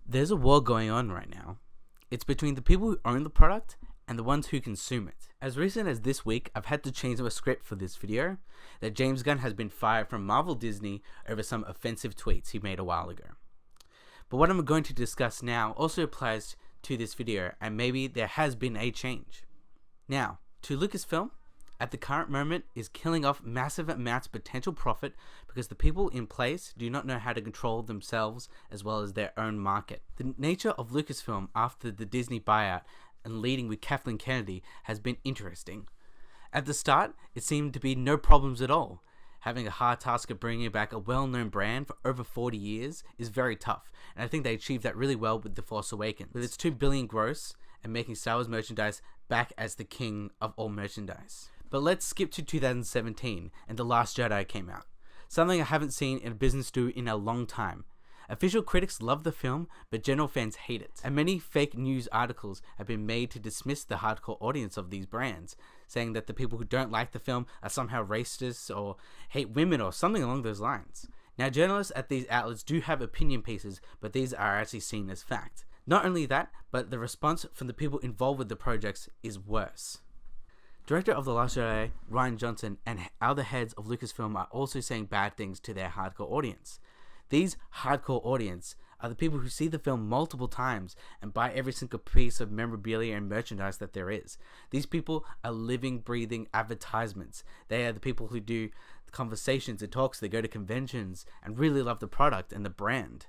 There's a war going on right now. It's between the people who own the product and the ones who consume it. As recent as this week, I've had to change my script for this video, that James Gunn has been fired from Marvel Disney over some offensive tweets he made a while ago. But what I'm going to discuss now also applies to this video, and maybe there has been a change. Now, to Lucasfilm, at the current moment, is killing off massive amounts of potential profit because the people in place do not know how to control themselves as well as their own market. The nature of Lucasfilm after the Disney buyout and leading with Kathleen Kennedy has been interesting. At the start, it seemed to be no problems at all. Having a hard task of bringing back a well-known brand for over 40 years is very tough, and I think they achieved that really well with The Force Awakens, with its $2 billion gross and making Star Wars merchandise back as the king of all merchandise. But let's skip to 2017 and The Last Jedi came out, something I haven't seen in a business do in a long time. Official critics love the film, but general fans hate it, and many fake news articles have been made to dismiss the hardcore audience of these brands, saying that the people who don't like the film are somehow racist or hate women or something along those lines. Now, journalists at these outlets do have opinion pieces, but these are actually seen as fact. Not only that, but the response from the people involved with the projects is worse. Director of The Last Jedi, Rian Johnson, and other heads of Lucasfilm are also saying bad things to their hardcore audience. These hardcore audience are the people who see the film multiple times and buy every single piece of memorabilia and merchandise that there is. These people are living, breathing advertisements. They are the people who do conversations and talks, they go to conventions and really love the product and the brand.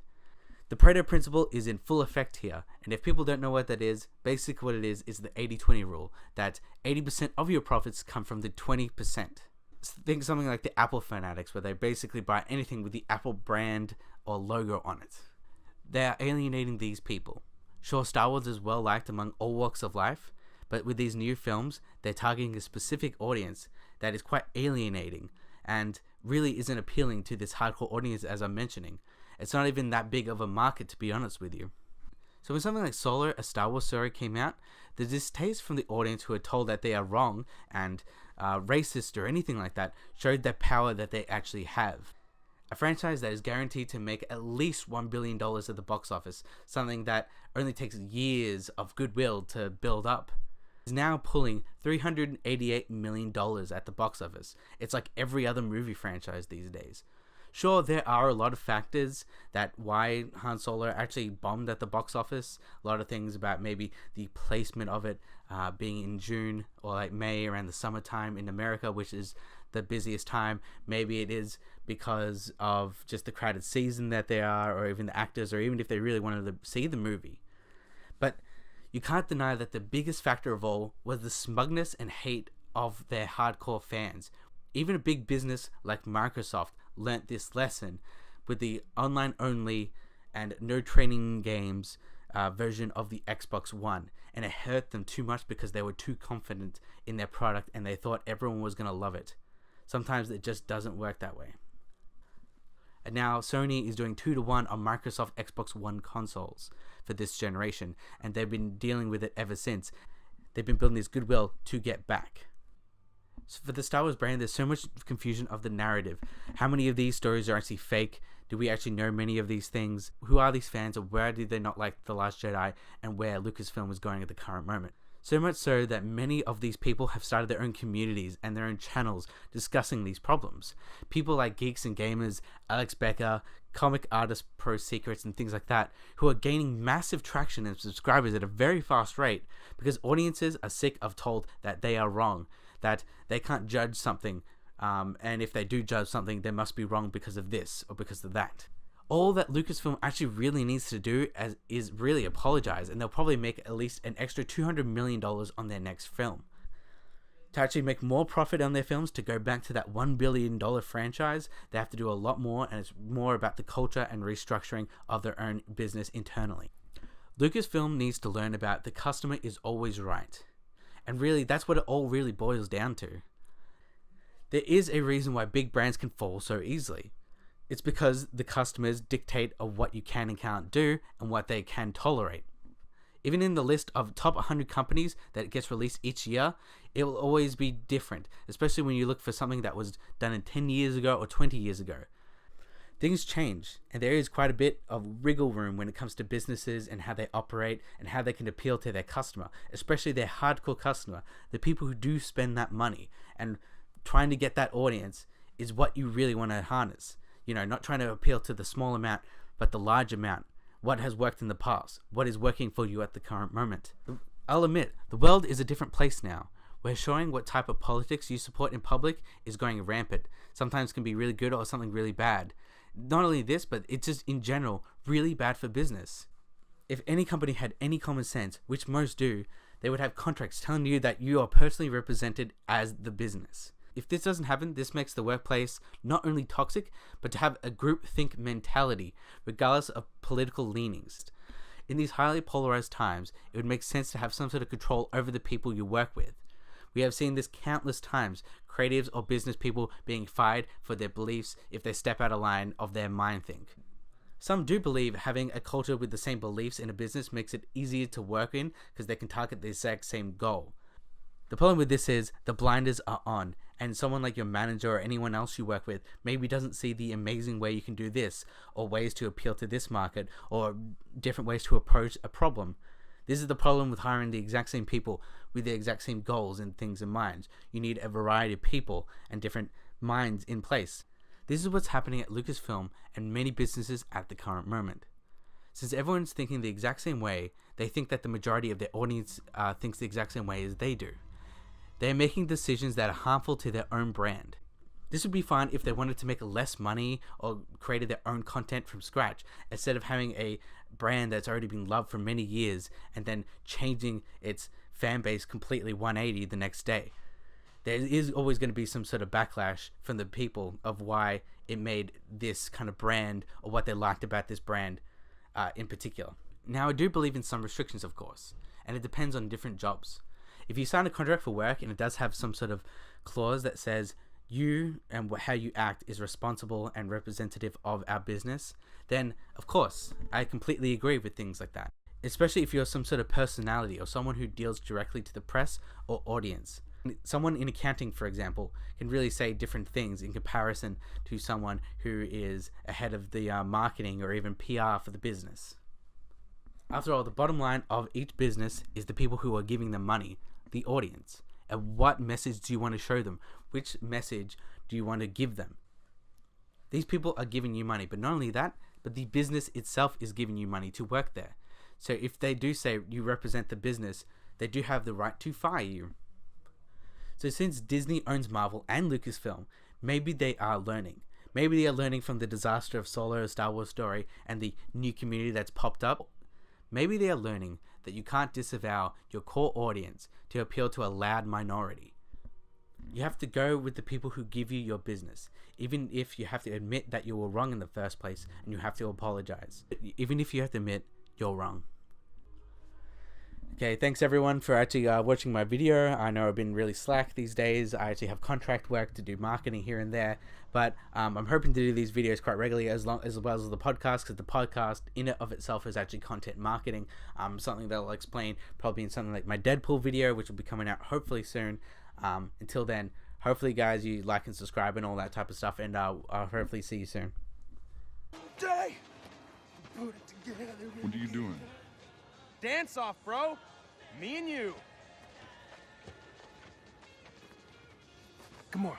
The Pareto principle is in full effect here, and if people don't know what that is, basically what it is the 80-20 rule, that 80% of your profits come from the 20%. Think something like the Apple fanatics, where they basically buy anything with the Apple brand or logo on it. They are alienating these people. Sure, Star Wars is well liked among all walks of life, but with these new films, they're targeting a specific audience that is quite alienating and really isn't appealing to this hardcore audience as I'm mentioning. It's not even that big of a market, to be honest with you. So when something like Solo, a Star Wars story, came out, the distaste from the audience who are told that they are wrong and racist or anything like that showed the power that they actually have. A franchise that is guaranteed to make at least $1 billion at the box office, something that only takes years of goodwill to build up, is now pulling $388 million at the box office. It's like every other movie franchise these days. Sure, there are a lot of factors that why Han Solo actually bombed at the box office. A lot of things about maybe the placement of it being in June or like May around the summertime in America, which is the busiest time. Maybe it is because of just the crowded season that they are, or even the actors, or even if they really wanted to see the movie. But you can't deny that the biggest factor of all was the smugness and hate of their hardcore fans. Even a big business like Microsoft learnt this lesson with the online only and no training games version of the Xbox One, and it hurt them too much because they were too confident in their product and they thought everyone was going to love it. Sometimes it just doesn't work that way. And now Sony is doing 2-to-1 on Microsoft Xbox One consoles for this generation, and they've been dealing with it ever since. They've been building this goodwill to get back. So for the Star Wars brand, there's so much confusion of the narrative. How many of these stories are actually fake? Do we actually know many of these things? Who are these fans, or where did they not like The Last Jedi, and where Lucasfilm is going at the current moment? So much so that many of these people have started their own communities and their own channels discussing these problems. People like Geeks and Gamers, Alex Becker, Comic Artist Pro Secrets, and things like that, who are gaining massive traction and subscribers at a very fast rate because audiences are sick of told that they are wrong, that they can't judge something, and if they do judge something, they must be wrong because of this or because of that. All that Lucasfilm actually really needs to do is really apologize, and they'll probably make at least an extra $200 million on their next film. To actually make more profit on their films, to go back to that $1 billion franchise, they have to do a lot more, and it's more about the culture and restructuring of their own business internally. Lucasfilm needs to learn about the customer is always right. And really, that's what it all really boils down to. There is a reason why big brands can fall so easily. It's because the customers dictate of what you can and can't do and what they can tolerate. Even in the list of top 100 companies that gets released each year, it will always be different, especially when you look for something that was done in 10 years ago or 20 years ago. Things change, and there is quite a bit of wriggle room when it comes to businesses and how they operate and how they can appeal to their customer, especially their hardcore customer, the people who do spend that money. And trying to get that audience is what you really want to harness. You know, not trying to appeal to the small amount, but the large amount. What has worked in the past? What is working for you at the current moment? I'll admit, the world is a different place now, where showing what type of politics you support in public is going rampant. Sometimes can be really good or something really bad. Not only this, but it's just in general really bad for business. If any company had any common sense, which most do, they would have contracts telling you that you are personally represented as the business. If this doesn't happen, this makes the workplace not only toxic, but to have a groupthink mentality, regardless of political leanings. In these highly polarized times, it would make sense to have some sort of control over the people you work with. We have seen this countless times, creatives or business people being fired for their beliefs if they step out of line of their mind think. Some do believe having a culture with the same beliefs in a business makes it easier to work in because they can target the exact same goal. The problem with this is the blinders are on, and someone like your manager or anyone else you work with maybe doesn't see the amazing way you can do this, or ways to appeal to this market, or different ways to approach a problem. This is the problem with hiring the exact same people with the exact same goals and things in mind. You need a variety of people and different minds in place. This is what's happening at Lucasfilm and many businesses at the current moment. Since everyone's thinking the exact same way, they think that the majority of their audience thinks the exact same way as they do. They are making decisions that are harmful to their own brand. This would be fine if they wanted to make less money or created their own content from scratch, instead of having a brand that's already been loved for many years and then changing its fan base completely 180 the next day. There is always going to be some sort of backlash from the people of why it made this kind of brand or what they liked about this brand in particular. Now, I do believe in some restrictions, of course, and it depends on different jobs. If you sign a contract for work and it does have some sort of clause that says you and how you act is responsible and representative of our business, then of course I completely agree with things like that, especially if you're some sort of personality or someone who deals directly to the press or audience. Someone in accounting, for example, can really say different things in comparison to someone who is ahead of the marketing or even PR for the business. After all, the bottom line of each business is the people who are giving them money, the audience. And what message do you want to show them? Which message do you want to give them? These people are giving you money, but not only that, but the business itself is giving you money to work there. So if they do say you represent the business, they do have the right to fire you. So since Disney owns Marvel and Lucasfilm, maybe they are learning. Maybe they are learning from the disaster of Solo, a Star Wars story, and the new community that's popped up. Maybe they are learning that you can't disavow your core audience to appeal to a loud minority. You have to go with the people who give you your business, even if you have to admit that you were wrong in the first place and you have to apologize. Even if you have to admit you're wrong. Okay, thanks everyone for actually watching my video. I know I've been really slack these days. I actually have contract work to do marketing here and there, but I'm hoping to do these videos quite regularly as well as the podcast, because the podcast in and of itself is actually content marketing. Something that I'll explain probably in something like my Deadpool video, which will be coming out hopefully soon. Until then, hopefully guys, you like and subscribe and all that type of stuff, and I'll hopefully see you soon. What are you doing? Dance off, bro. Me and you. Come on.